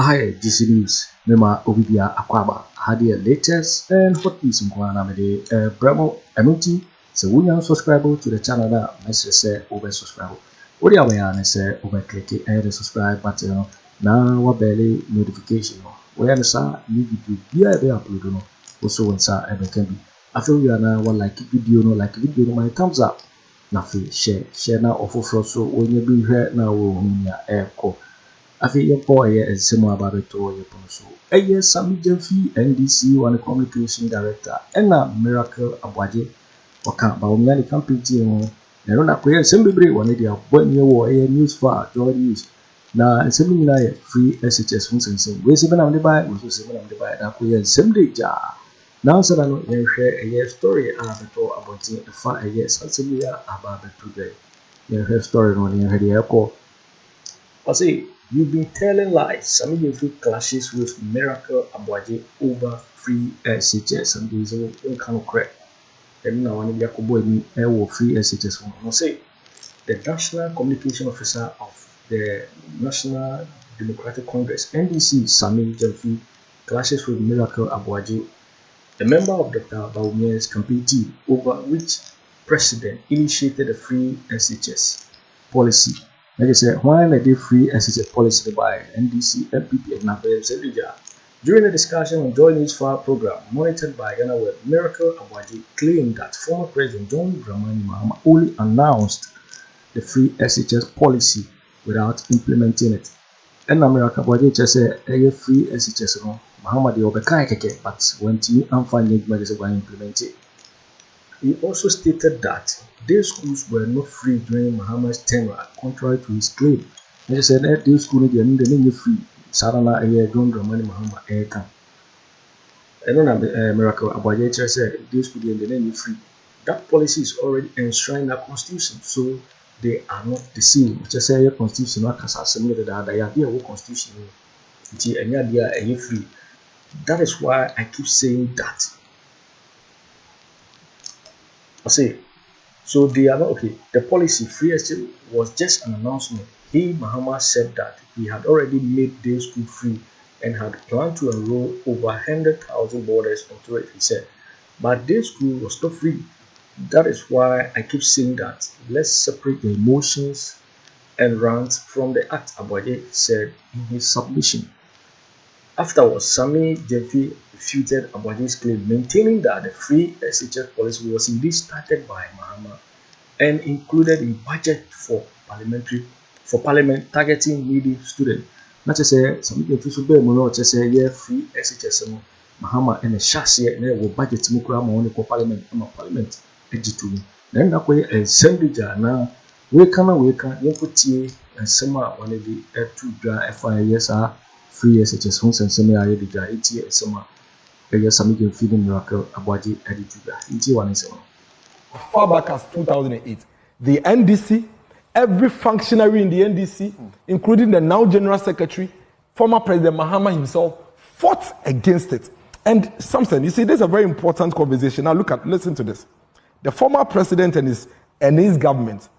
Hi, this is Mema Obibia Akwaba. Had the latest and hot news in Kwana Mede Bravo Emuti. So when you subscribe to the channel that message say over subscribe. What the way say over click the subscribe button. Now what barely notification. Where the sa new video be upload no. Also when sa ever can be. I feel you are now one like video no like video my thumbs up. Na share now offer so when you be here now we airco. I think your boy is similar about it to your so. Yes, Sammy Gyamfi, NDC, one communication director, and Miracle Aboagye. Waka Bawumia the campaign team. They don't have prayer. Some people want to when you were a news for joy news. Now, some free SHS functions. We 7 on the buy, we 7 on the buy. That we same day jar. Now, so I know you share a year story about the 5 years. Something about the today. You hear story on your head airport. I say. You've been telling lies. Sammy Gyamfi clashes with Miracle Aboagye over free SHS, and there is no kind of correct. And now, when you are going free SHS, I say the National Communication Officer of the National Democratic Congress (NDC), Sammy Gyamfi clashes with Miracle Aboagye, a member of Dr. Bawumia's campaign team, over which president initiated a free SHS policy. Like I said, why they did free SHS policy by NDC, MPP, and NAPO. During the discussion on Joy News File program monitored by Ghana Web, Miracle Aboagye claimed that former President John Dramani Mahama only announced the free SHS policy without implementing it. And Miracle Aboagye just said, free SHS, Mahama de Obeka, but when Timmy and finally implement it. He also stated that day schools were not free during Mahama's tenure, contrary to his claim. He said that day school didn't free. Sarana John Dramani Mahama aircam. I don't know Miracle Aboagye said day school didn't free. That policy is already enshrined in the constitution, so they are not the same. Just say your constitution not similar to the idea of constitution. It's free. That is why I keep saying that. I say, so they are not okay. The policy free SHS was just an announcement. Mahama said that he had already made day school free and had planned to enroll over 100,000 boarders into it, he said. But day school was not free. That is why I keep saying that. Let's separate the emotions and rants from the act, Aboagye said in his submission. Afterwards, Sammy Gyamfi refuted Aboagye's claim, maintaining that the free SHS policy was indeed started by Mahama and included in budget for parliament targeting needy students. Not just say Sammy Gyamfi so be mo just say free SHS Mahama and the shase na wo budget mu kura ma woni ko parliament ejitu. Then na ko assembly na we can yenkotie ensema one the to dra FIS free SHS homes and Sammy aye the ETA sema Sammy Gyamfi Miracle Aboagye editor. Inti one is far back as 2008, the NDC, every functionary in the NDC, including the now General Secretary, former President Mahama himself, fought against it. And something, you see, this is a very important conversation. Now listen to this. The former president and his government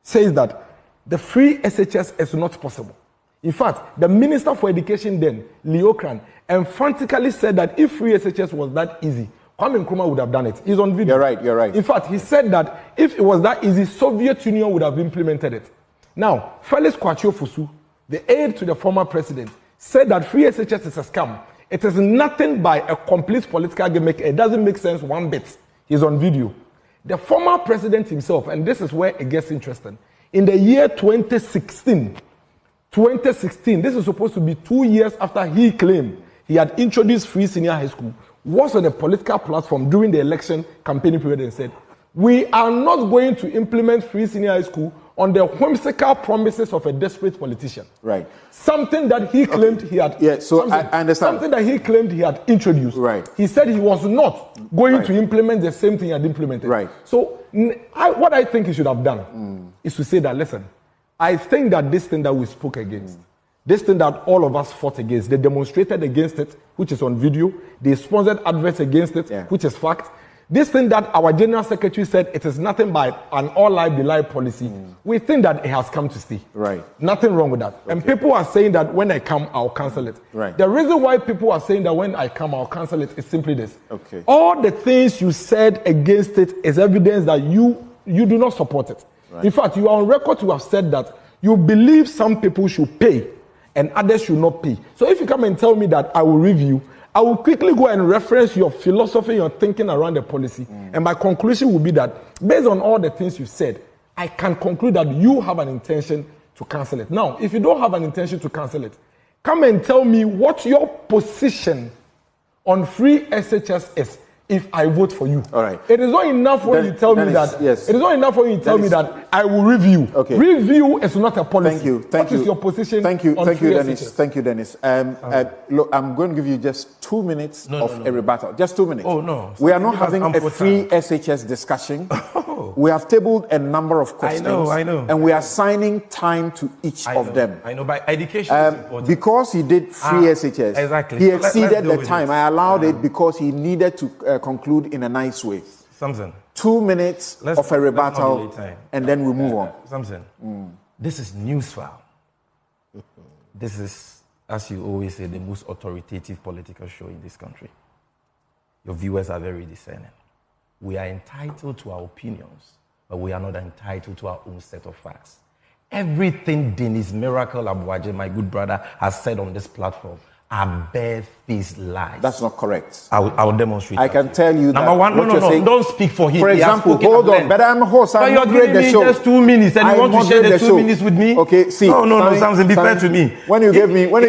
says that the free SHS is not possible. In fact, the Minister for Education then, Leo Kran, emphatically said that if free SHS was that easy, Kwame Nkrumah would have done it. He's on video. You're right. In fact, he said that if it was that easy, Soviet Union would have implemented it. Now, Felix Kwabena, the aide to the former president, said that free SHS is a scam. It is nothing by a complete political gimmick. It doesn't make sense one bit. He's on video. The former president himself, and this is where it gets interesting, in the year 2016, this is supposed to be 2 years after he claimed he had introduced free senior high school, was on a political platform during the election campaigning period and said, we are not going to implement free senior high school on the whimsical promises of a desperate politician. Right. Something that he claimed he had. Yeah, so I understand. Something that he claimed he had introduced. Right. He said he was not going to implement the same thing he had implemented. Right. So what I think he should have done is to say that, listen, I think that this thing that we spoke against, this thing that all of us fought against, they demonstrated against it, which is on video, they sponsored adverts against it, which is fact. This thing that our General Secretary said, it is nothing but an all-lie be-lie policy. We think that it has come to stay. Right. Nothing wrong with that. Okay. And people are saying that when I come, I'll cancel it. Right. The reason why people are saying that when I come, I'll cancel it is simply this. Okay. All the things you said against it is evidence that you do not support it. Right. In fact, you are on record to have said that you believe some people should pay and others should not pay. So if you come and tell me that I will review, I will quickly go and reference your philosophy, your thinking around the policy. And my conclusion will be that, based on all the things you said, I can conclude that you have an intention to cancel it. Now, if you don't have an intention to cancel it, come and tell me what your position on free SHS is if I vote for you. All right. It is not enough when you tell me that. Yes. It is not enough when you tell me that I will review. Okay. Review is not a policy. Thank you. What is your position? Thank you. On Thank you, free Dennis. SHS? Thank you, Dennis. Look, I'm going to give you just 2 minutes of a rebuttal. Just 2 minutes. Oh no. We are not having a free SHS discussion. We have tabled a number of questions. I know. And we are assigning time to each of them. I know, but education is important. Because he did free SHS, exactly. He So exceeded let's the time. I allowed it because he needed to conclude in a nice way. Samson. 2 minutes of a rebuttal, and then we move on. Samson, this is news file. This is, as you always say, the most authoritative political show in this country. Your viewers are very discerning. We are entitled to our opinions, but we are not entitled to our own set of facts. Everything Dennis Miracle Aboagye, my good brother, has said on this platform are bare-faced lies. That's not correct. I will demonstrate. I can tell you that. Number one, no, don't speak for him. For example, hold on, but I'm a host. I moderate the show. Just 2 minutes, and you want to share the 2 minutes with me? Okay, see. No, Samson, be fair to me. When you gave me 1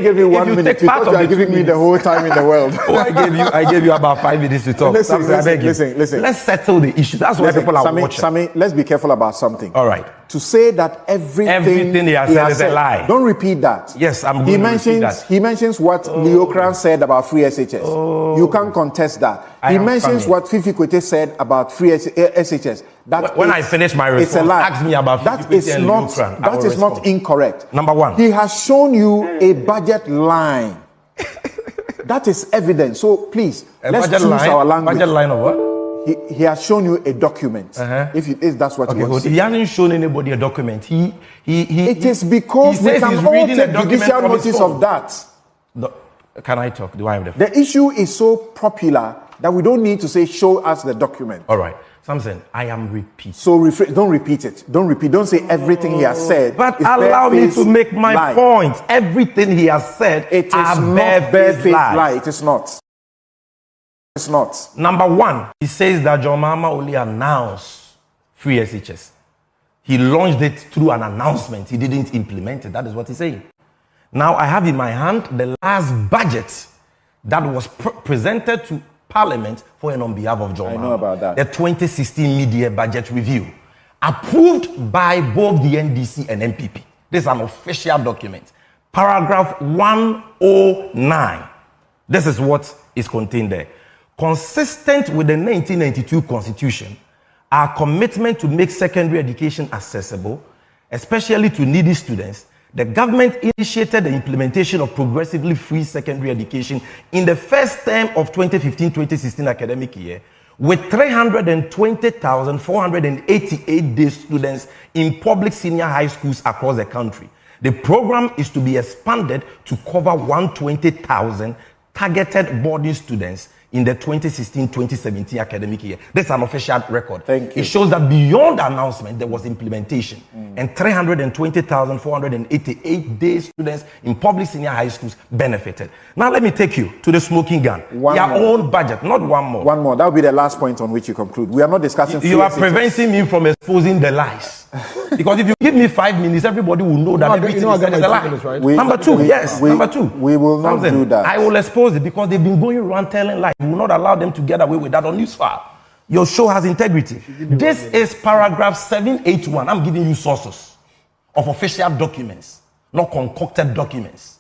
minute, you thought you are giving me the whole time in the world. I gave you about 5 minutes to talk. Listen. Let's settle the issue. That's why people are watching. Sammy, let's be careful about something. All right. To say that everything he has said is a lie. Don't repeat that. Yes, I'm going to repeat that. He mentions what Leo Kran said about free SHS. You can't contest that. He mentions what Fifi Kwete said about free SHS. When I finish my response, ask me about Fifi Kwete and Leo Kran. That is not incorrect. Number one. He has shown you a budget line. That is evidence. So please, let's choose our language. Budget line of what? He has shown you a document. If that's what you want to say. He hasn't shown anybody a document. It is because we can all take judicial notice of that. Can I talk? Do I have the The issue is so popular that we don't need to say, show us the document. All right. Samson, I am repeating. So don't repeat it. Don't say everything he has said. But allow me to make my point. Everything he has said is not bare-faced lie. It is not. It's not. Number one, he says that John Mahama only announced free SHS. He launched it through an announcement. He didn't implement it. That is what he's saying. Now, I have in my hand the last budget that was presented to Parliament for and on behalf of John Mahama. I know about that. The 2016 mid-year budget review, approved by both the NDC and NPP. This is an official document. Paragraph 109. This is what is contained there. Consistent with the 1992 Constitution, our commitment to make secondary education accessible, especially to needy students, the government initiated the implementation of progressively free secondary education in the first term of 2015-2016 academic year, with 320,488 day students in public senior high schools across the country. The program is to be expanded to cover 120,000 targeted boarding students in the 2016-2017 academic year. That's an official record. Thank you. It shows that beyond the announcement, there was implementation. And 320,488 day students in public senior high schools benefited. Now let me take you to the smoking gun. Your own budget, not one more. One more. That will be the last point on which you conclude. We are not discussing You are preventing me from exposing the lies. Because if you give me 5 minutes, everybody will know that everything is a lie. Right? Number two. We will not do that. I will expose it because they've been going around telling lies. We will not allow them to get away with that on news file. Your show has integrity. This is paragraph 781. I'm giving you sources of official documents, not concocted documents.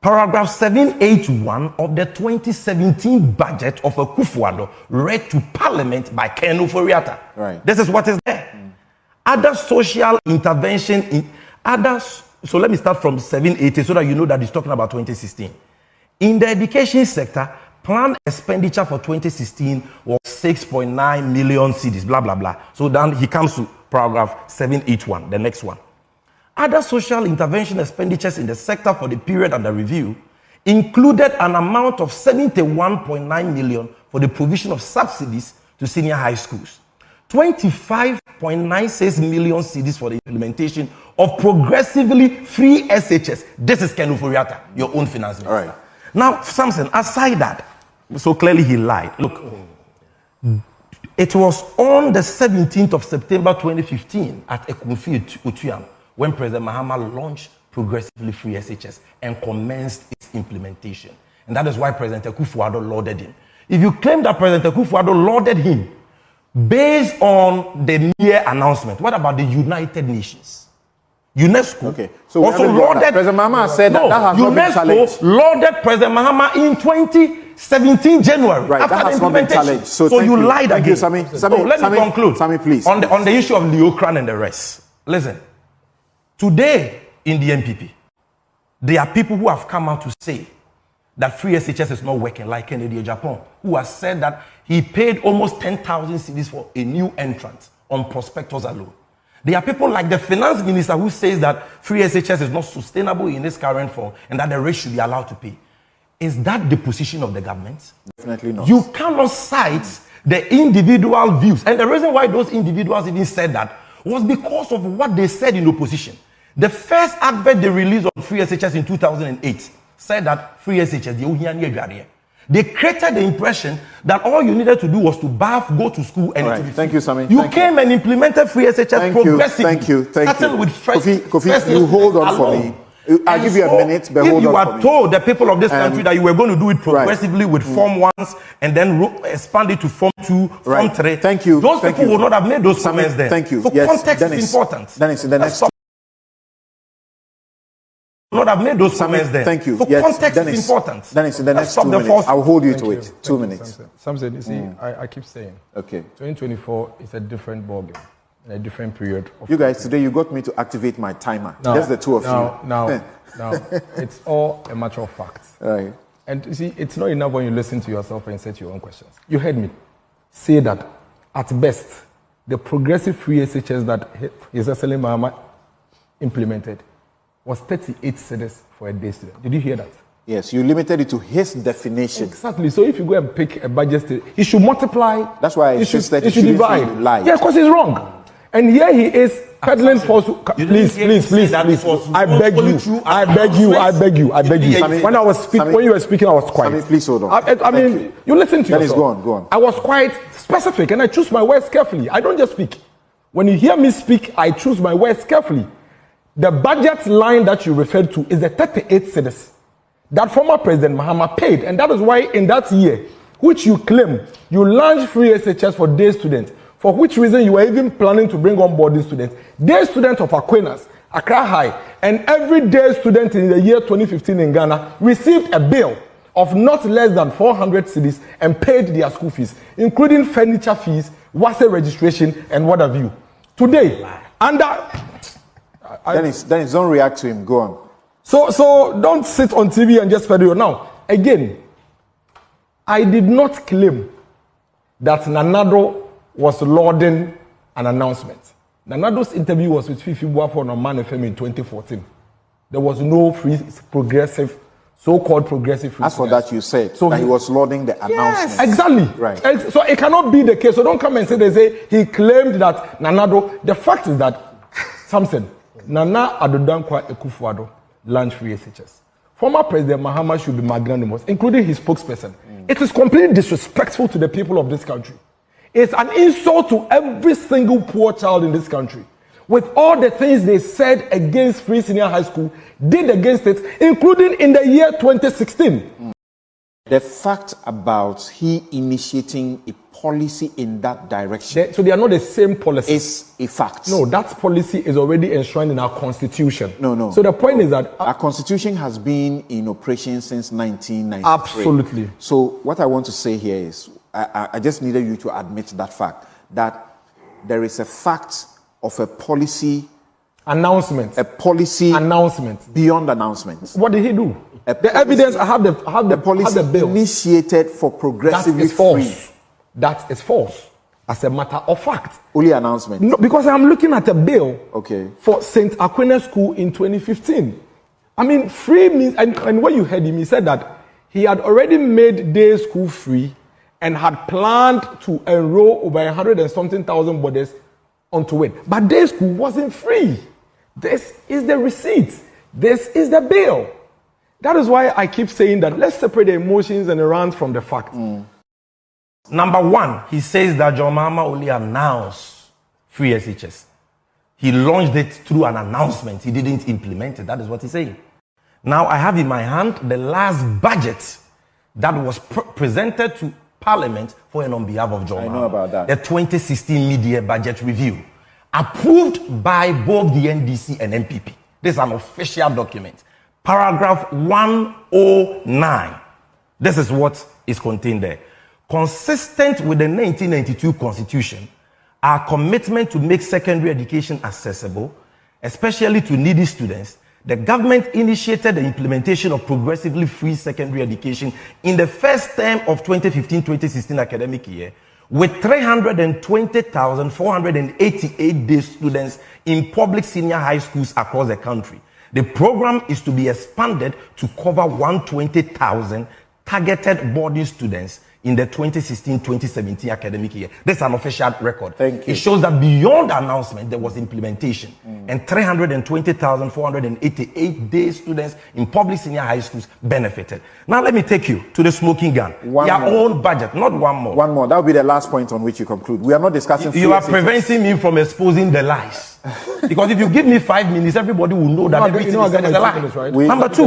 Paragraph 781 of the 2017 budget of Akufo-Addo read to Parliament by Ken Ofori-Atta. Right. This is what is there. Other social intervention in others. So let me start from 780 so that you know that he's talking about 2016. In the education sector, planned expenditure for 2016 was 6.9 million cedis, blah, blah, blah. So then he comes to paragraph 781, the next one. Other social intervention expenditures in the sector for the period under review included an amount of 71.9 million for the provision of subsidies to senior high schools, 25.96 million cedis for the implementation of progressively free SHS. This is Ken Ofori-Atta, your own finance minister. All right. Now, Samson, aside that, so clearly he lied. Look, it was on the 17th of September 2015 at Akufo-Addo when President Mahama launched progressively free SHS and commenced its implementation. And that is why President Akufo-Addo lauded him. If you claim that President Akufo-Addo lauded him based on the mere announcement, what about the United Nations? UNESCO so also lauded President Mahama said that has not been challenged. Lauded President Mahama in 2017 January. Right, after that has the not been challenged. So you lied again. You, Sammy. Let me conclude. Sammy, please. On the issue of Leocran and the rest. Listen, today in the NPP, there are people who have come out to say that free SHS is not working, like Kennedy Agyapong, who has said that he paid almost 10,000 cedis for a new entrant on prospectors alone. There are people like the finance minister who says that free SHS is not sustainable in its current form and that the rest should be allowed to pay. Is that the position of the government? Definitely not. You cannot cite the individual views. And the reason why those individuals even said that was because of what they said in opposition. The first advert they released on free SHS in 2008 said that free SHS, they created the impression that all you needed to do was to bath, go to school, and right. Thank you, Sammy. You came and implemented free SHS progressively. Thank you. Starting with Kofi, you hold on for me. I'll give you a minute, but hold on for me. If you are told the people of this country that you were going to do it progressively with Form 1s and then expand it to Form 2, Form 3, thank you. Those people would not have made those comments then. Thank you. So context is important. Dennis, in the next not have made those comments there. Thank you. So context is important. Dennis, in the next 2 minutes, I'll hold you to it. 2 minutes. Something, you see, I keep saying, okay, 2024 is a different ballgame, a different period. You guys, today you got me to activate my timer. Just the two of you. Now, it's all a matter of fact. Right. And you see, it's not enough when you listen to yourself and set your own questions. You heard me say that, at best, the progressive free SHS that His Excellency Mahama implemented was 38 cedis for a day student. Did you hear that? Yes, you limited it to his definition. Exactly. So if you go and pick a budget, he should multiply. That's why I insisted he should divide. Yeah, because he's wrong. And here he is peddling false. Please. I beg you. When I was speaking, when you were speaking, I was quiet. Sammy, please hold on. I mean, you listen to yourself. Go on. I was quite specific, and I choose my words carefully. I don't just speak. When you hear me speak, I choose my words carefully. The budget line that you referred to is the 38 cedis that former President Mahama paid, and that is why in that year, which you claim, you launched free SHS for day students, for which reason you were even planning to bring on board these students. Day students of Aquinas, Accra High, and every day student in the year 2015 in Ghana received a bill of not less than 400 cedis and paid their school fees, including furniture fees, WASE registration, and what have you. Today, under... Dennis, don't react to him. Go on. So don't sit on TV and just peddle. Now, again, I did not claim that Nanado was lauding an announcement. Nanado's interview was with Fifi Boafo on Man FM in 2014. There was no free progressive, so-called progressive free. As for that, you said that he was lauding the announcement. Yes, exactly. Right. So it cannot be the case. So don't come and say he claimed that Nanado. The fact is that Samson, Nana Adodankwa Akufo-Addo launched free SHS. Former President Mahama should be magnanimous, including his spokesperson. It is completely disrespectful to the people of this country. It's an insult to every single poor child in this country. With all the things they said against free senior high school, did against it, including in the year 2016. The fact about he initiating a policy in that direction. So they are not the same policy. Is a fact. No, that policy is already enshrined in our constitution. No. So the point is that our constitution has been in operation since 1993. Absolutely. So what I want to say here is, I just needed you to admit that fact, that there is a fact of a policy announcement. A policy announcement beyond announcements. What did he do? The evidence, I have the policy bill. Initiated for progressively free. That is false. As a matter of fact. Only announcement. No, because I'm looking at a bill for St. Aquinas School in 2015. I mean, free means, and when you heard him, he said that he had already made day school free and had planned to enroll over 100 and something thousand bodies onto it. But day school wasn't free. This is the receipt. This is the bill. That is why I keep saying that let's separate the emotions and the rants from the fact. Number one, he says that John Mahama only announced free SHS. He launched it through an announcement. He didn't implement it. That is what he's saying. Now, I have in my hand the last budget that was presented to Parliament for and on behalf of John Mahama. I know about that. The 2016 mid-year budget review, approved by both the NDC and NPP. This is an official document. Paragraph 109. This is what is contained there. Consistent with the 1992 Constitution, our commitment to make secondary education accessible, especially to needy students, the government initiated the implementation of progressively free secondary education in the first term of 2015-2016 academic year, with 320,488 day students in public senior high schools across the country. The program is to be expanded to cover 120,000 targeted boarding students in the 2016-2017 academic year. This is an official record. Thank you. It shows that beyond the announcement, there was implementation. And 320,488 day students in public senior high schools benefited. Now let me take you to the smoking gun. Your own budget, not one more. One more. That will be the last point on which you conclude. We are not discussing. You are preventing me from exposing the lies. Because if you give me 5 minutes, everybody will know that everything is a lie. Right? Number two.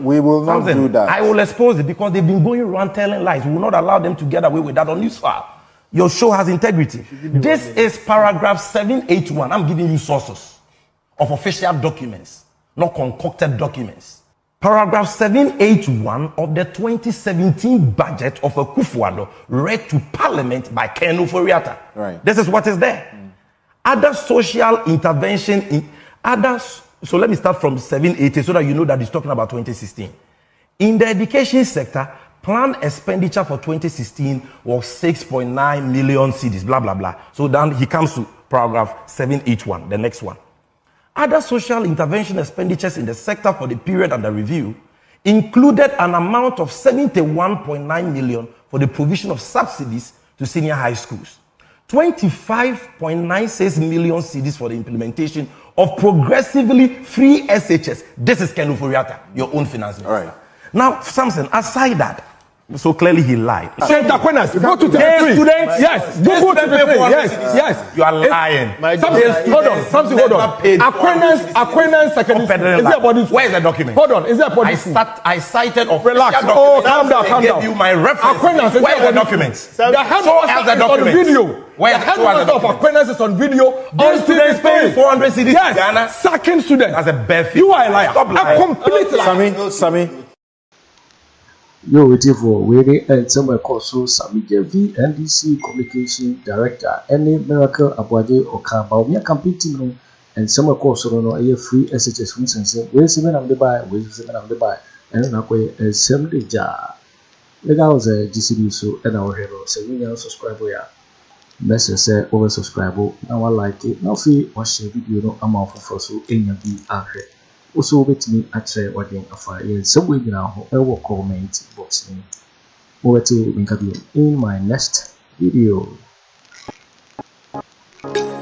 We will not do that. I will expose it because they've been going around telling lies. We will not allow them to get away with that on news file. Your show has integrity. This is paragraph 781. I'm giving you sources of official documents, not concocted documents. Paragraph 781 of the 2017 budget of Akufo-Addo read to Parliament by Ken Ofori-Atta. Right. This is what is there. Other social intervention in others. So let me start from 780 so that you know that he's talking about 2016. In the education sector, planned expenditure for 2016 was 6.9 million cedis, blah, blah, blah. So then he comes to paragraph 781, the next one. Other social intervention expenditures in the sector for the period under review included an amount of 71.9 million for the provision of subsidies to senior high schools, 25.96 million cedis for the implementation of progressively free SHS. This is Ken Ofori-Atta, your own finance minister. All right. Now, Samson, aside that, so clearly he lied. St. Aquinas, go to the students. Yes, go to the yes. You are lying. Hold on. Aquinas secondary school. Is there a body? Where is the document? Hold on. Is there a body? I cited of relax. Oh, calm down. I gave you my reference. Aquinas, where are the documents? The headmaster is on video. The headmaster of Aquinas is on video. All students paying 400 cedis. Yes, second student. That's a bare fee. You are a liar. Stop lying. A complete liar. Sammy. Yo, waiting for waiting and somewhere called so Sammy Gyamfi, NDC Communication Director, Aremeyaw Aboagye Oka Bawumia campaign team and somewhere called so no a free SHS for instance. Where's the man I'm the buy? Where's the man I'm the buy? And I go a assembly jar. Lega was a GCD so and our hero. So we now subscribe here. Message say over subscribe. Now I like it. Now fee watch the video no amount for so any of the ahead. Also with me at working after in some way now I will comment box me over to in my next video.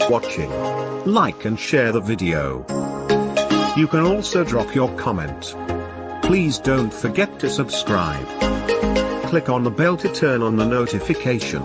Watching, like and share the video. You can also drop your comment. Please don't forget to subscribe. Click on the bell to turn on the notification.